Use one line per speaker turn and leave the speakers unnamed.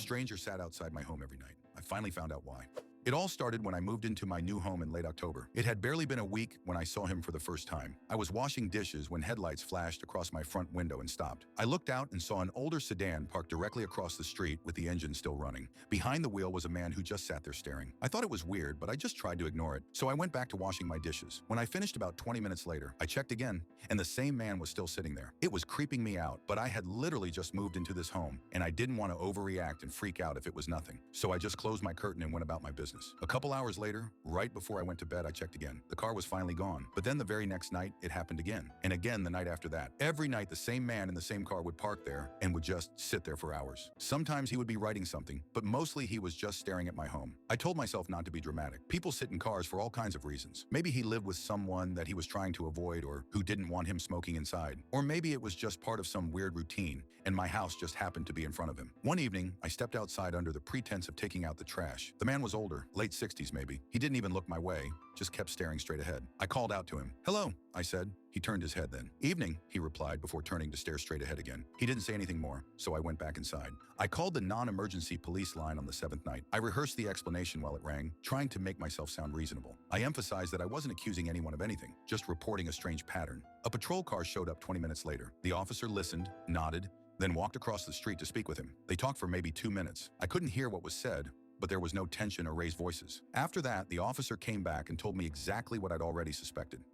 stranger sat outside my home every night. I finally found out why. It all started when I moved into my new home in late October. It had barely been a week when I saw him for the first time. I was washing dishes when headlights flashed across my front window and stopped. I looked out and saw an older sedan parked directly across the street with the engine still running. Behind the wheel was a man who just sat there staring. I thought it was weird, but I just tried to ignore it, so I went back to washing my dishes. When I finished about 20 minutes later, I checked again, and the same man was still sitting there. It was creeping me out, but I had literally just moved into this home, and I didn't want to overreact and freak out if it was nothing. So I just closed my curtain and went about my business. A couple hours later, right before I went to bed, I checked again. The car was finally gone. But then the very next night, it happened again. And again the night after that. Every night, the same man in the same car would park there and would just sit there for hours. Sometimes he would be writing something, but mostly he was just staring at my home. I told myself not to be dramatic. People sit in cars for all kinds of reasons. Maybe he lived with someone that he was trying to avoid or who didn't want him smoking inside. Or maybe it was just part of some weird routine and my house just happened to be in front of him. One evening, I stepped outside under the pretense of taking out the trash. The man was older, late 60s maybe. He didn't even look my way, just kept staring straight ahead. I called out to him. "Hello," I said. He turned his head then. "Evening," he replied before turning to stare straight ahead again. He didn't say anything more, so I went back inside. I called the non-emergency police line on the 7th night. I rehearsed the explanation while it rang, trying to make myself sound reasonable. I emphasized that I wasn't accusing anyone of anything, just reporting a strange pattern. A patrol car showed up 20 minutes later. The officer listened, nodded, then walked across the street to speak with him. They talked for maybe 2 minutes. I couldn't hear what was said, but there was no tension or raised voices. After that, the officer came back and told me exactly what I'd already suspected.